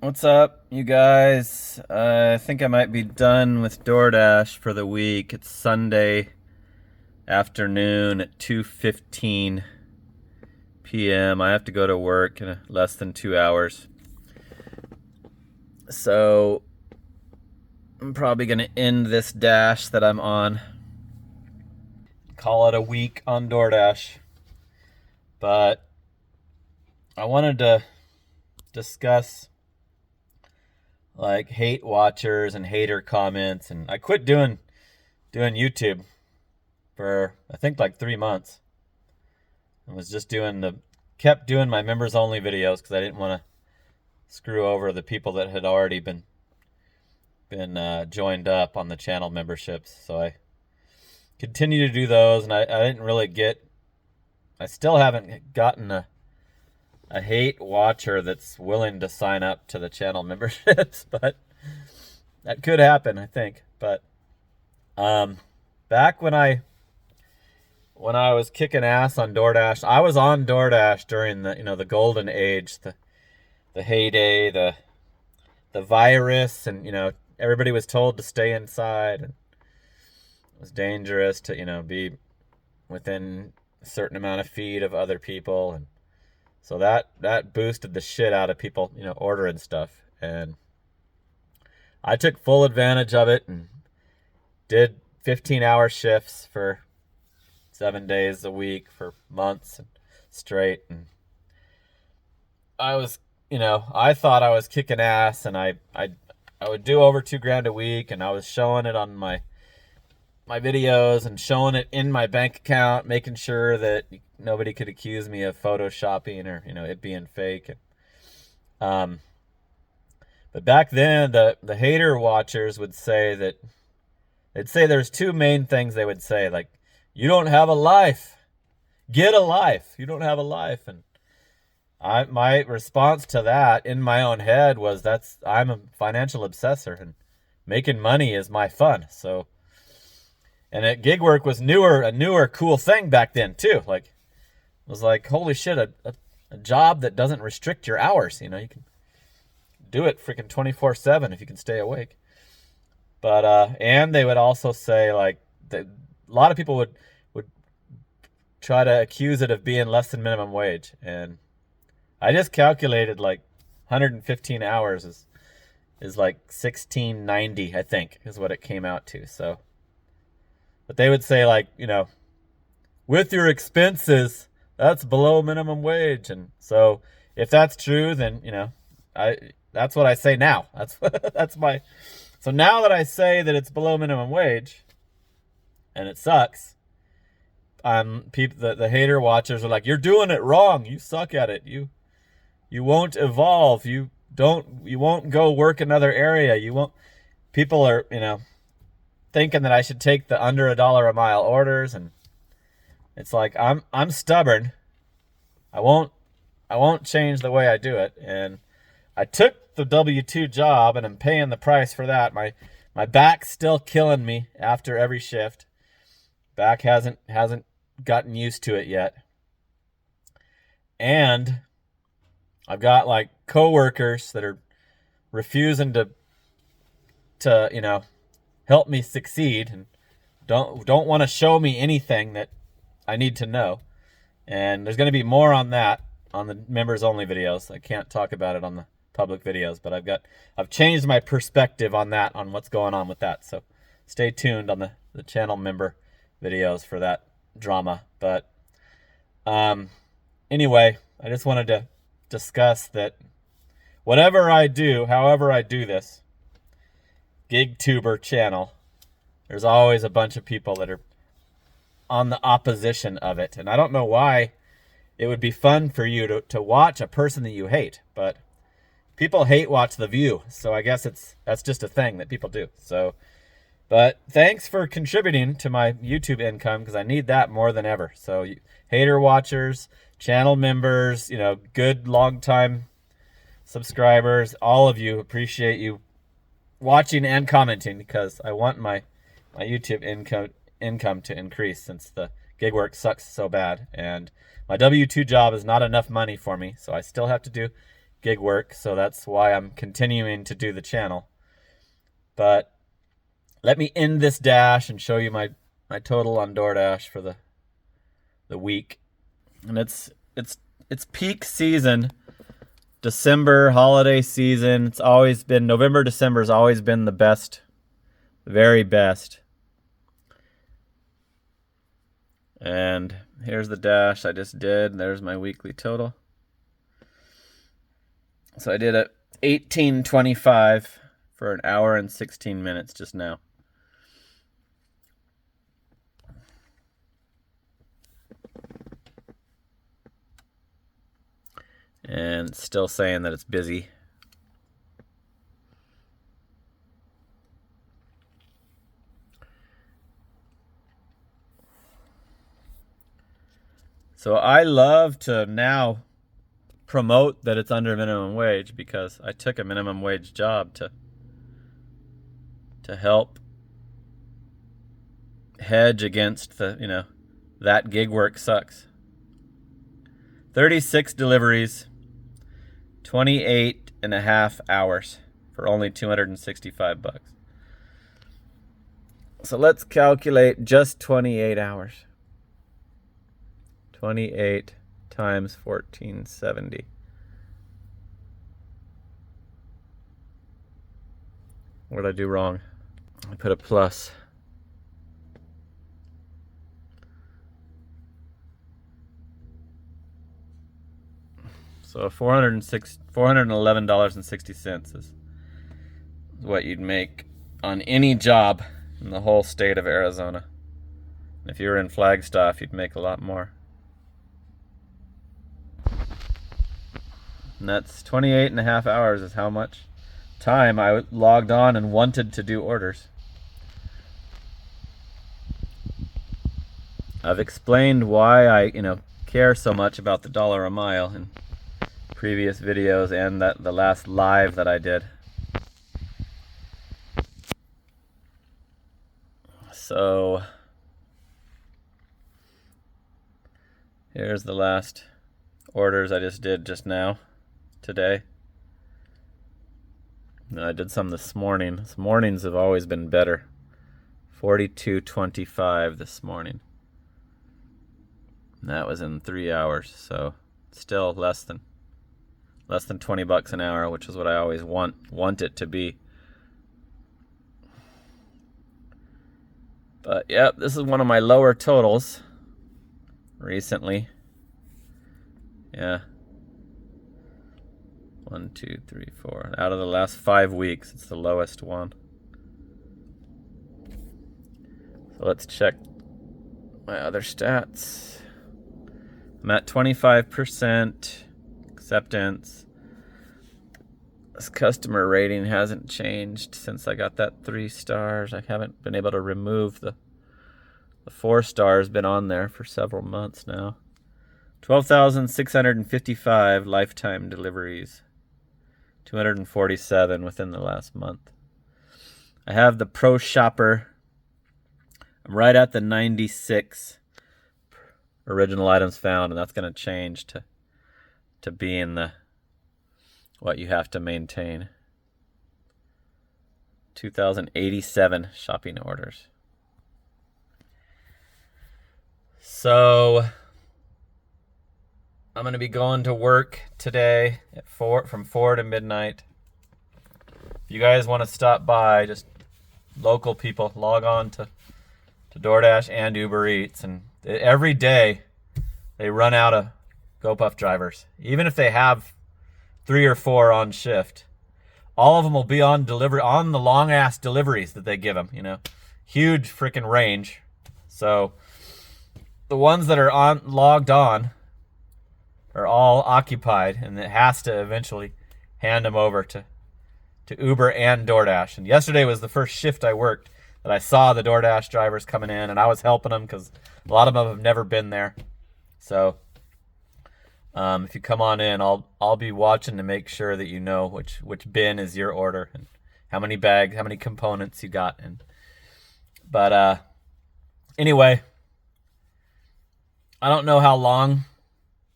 What's up, you guys? I think I might be done with Doordash for the week. It's Sunday afternoon at 2:15 p.m. I have to go to work in less than 2 hours. So I'm probably going to end this dash that I'm on. Call it a week on Doordash. But I wanted to discuss like hate watchers and hater comments, and I quit doing YouTube for I think like 3 months. I was just kept doing my members only videos because I didn't want to screw over the people that had already been joined up on the channel memberships. So I continue to do those, and I didn't really I still haven't gotten a hate watcher that's willing to sign up to the channel memberships, but that could happen, I think. But back when I was kicking ass on Doordash, I was on Doordash during the golden age, the heyday, the virus, and everybody was told to stay inside, and it was dangerous to be within a certain amount of feet of other people, and so that boosted the shit out of people, ordering stuff. And I took full advantage of it and did 15-hour shifts for 7 days a week for months straight. And I was, I thought I was kicking ass, and I would do over $2,000 a week, and I was showing it on my videos and showing it in my bank account, making sure that nobody could accuse me of photoshopping or it being fake. But back then, the hater watchers would say that there's two main things they would say, like, you don't have a life, get a life, you don't have a life. And my response to that in my own head was, I'm a financial obsessor, and making money is my fun. So. And gig work was a newer cool thing back then too. Like, it was like, holy shit, a job that doesn't restrict your hours. You can do it freaking 24/7 if you can stay awake. But and they would also say, like, a lot of people would try to accuse it of being less than minimum wage. And I just calculated, like, 115 hours is like $16.90, I think, is what it came out to. So. But they would say, like, with your expenses, that's below minimum wage. And so if that's true, then, that's what I say now. So now that I say that it's below minimum wage and it sucks, the hater watchers are like, you're doing it wrong. You suck at it. You won't evolve. You won't go work another area. People are, thinking that I should take the under $1 a mile orders, and it's like, I'm stubborn. I won't change the way I do it. And I took the W-2 job, and I'm paying the price for that. My back's still killing me after every shift. Back hasn't gotten used to it yet. And I've got, like, coworkers that are refusing to help me succeed, and don't want to show me anything that I need to know. And there's going to be more on that on the members only videos. I can't talk about it on the public videos, but I've changed my perspective on that, on what's going on with that. So stay tuned on the channel member videos for that drama. But anyway, I just wanted to discuss that whatever I do, however I do this GigTuber channel, there's always a bunch of people that are on the opposition of it. And I don't know why it would be fun for you to watch a person that you hate, but people hate watch The View. So I guess that's just a thing that people do. So, but thanks for contributing to my YouTube income, because I need that more than ever. So hater watchers, channel members, good long time subscribers, all of you, appreciate you watching and commenting, because I want my YouTube income to increase, since the gig work sucks so bad, and my W-2 job is not enough money for me, so I still have to do gig work, so that's why I'm continuing to do the channel. But let me end this dash and show you my total on Doordash for the week. And it's peak season, December, holiday season. It's always been, November, December has always been the best, very best. And here's the dash I just did. There's my weekly total. So I did it 18:25 for an hour and 16 minutes just now. And it's still saying that it's busy. So I love to now promote that it's under minimum wage, because I took a minimum wage job to help hedge against the, that gig work sucks. 36 deliveries, 28.5 hours for only $265. So let's calculate just 28 hours. 28 times 1470. What did I do wrong? I put a plus. So $411.60 is what you'd make on any job in the whole state of Arizona. If you were in Flagstaff, you'd make a lot more. And that's 28.5 hours is how much time I logged on and wanted to do orders. I've explained why I, care so much about the dollar a mile in previous videos and the last live that I did. So here's the last orders I just did just now, today. And I did some this morning. This mornings have always been better. 42.25 this morning. And that was in 3 hours, so still less than $20 an hour, which is what I always want it to be. But yep, this is one of my lower totals recently. Yeah. 1, 2, 3, 4. Out of the last 5 weeks, it's the lowest one. So let's check my other stats. I'm at 25% acceptance. This customer rating hasn't changed since I got that 3 stars. I haven't been able to remove the 4 stars. Been on there for several months now. 12,655 lifetime deliveries. 247 within the last month. I have the Pro Shopper. I'm right at the 96 original items found, and that's going to change to be in the what you have to maintain. 2,087 shopping orders. So I'm going to be going to work today at from 4 to midnight. If you guys want to stop by, just local people, log on to Doordash and Uber Eats. And every day they run out of GoPuff drivers. Even if they have 3 or 4 on shift, all of them will be on delivery, on the long ass deliveries that they give them, huge freaking range. So the ones that are logged on are all occupied, and it has to eventually hand them over to Uber and Doordash. And yesterday was the first shift I worked that I saw the Doordash drivers coming in, and I was helping them because a lot of them have never been there. So if you come on in, I'll be watching to make sure that you know which bin is your order and how many bags, how many components you got. But anyway, I don't know how long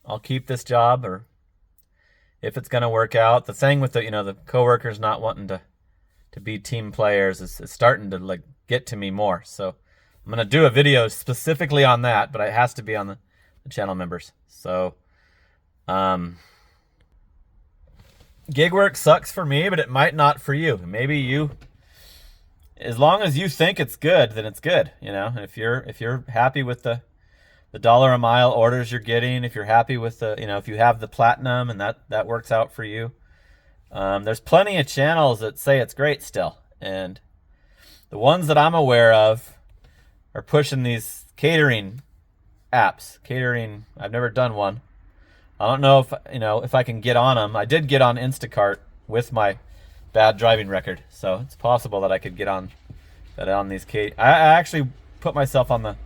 I'll keep this job, or if it's going to work out. The thing with the, the coworkers not wanting to be team players is starting to like get to me more. So I'm going to do a video specifically on that, but it has to be on the channel members. So, gig work sucks for me, but it might not for you. Maybe you, as long as you think it's good, then it's good. If you're happy with the dollar a mile orders you're getting, if you're happy with the, if you have the platinum and that works out for you, there's plenty of channels that say it's great still. And the ones that I'm aware of are pushing these catering apps. Catering, I've never done one. I don't know if I can get on them. I did get on Instacart with my bad driving record, so it's possible that I could get on these I actually put myself on the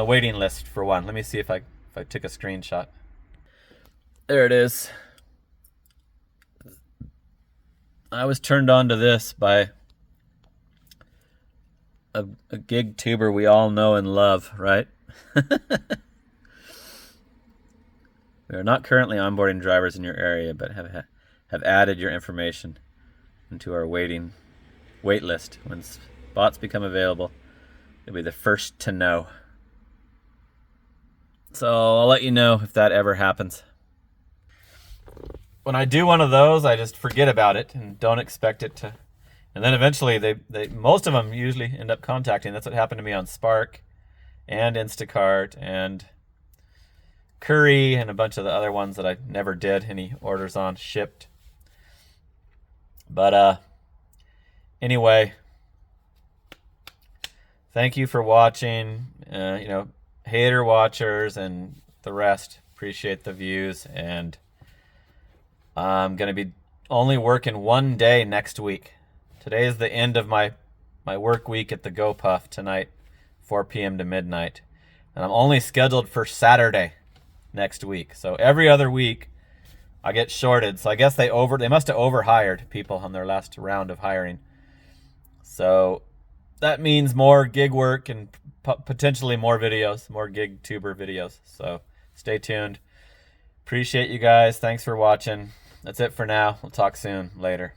waiting list for one. Let me see if I took a screenshot. There it is. I was turned on to this by a gig tuber we all know and love, right? We are not currently onboarding drivers in your area, but have added your information into our wait list. When spots become available, you'll be the first to know. So I'll let you know if that ever happens. When I do one of those, I just forget about it and don't expect it to. And then eventually, they most of them usually end up contacting. That's what happened to me on Spark and Instacart and Curry and a bunch of the other ones that I never did any orders on, shipped. But anyway, thank you for watching. Hater watchers and the rest, appreciate the views. And I'm going to be only working one day next week. Today is the end of my work week at the GoPuff tonight, 4 p.m. to midnight. And I'm only scheduled for Saturday next week. So every other week I get shorted. So I guess they must have overhired people on their last round of hiring. So that means more gig work and potentially more videos, more gig tuber videos. So stay tuned. Appreciate you guys. Thanks for watching. That's it for now. We'll talk soon. Later.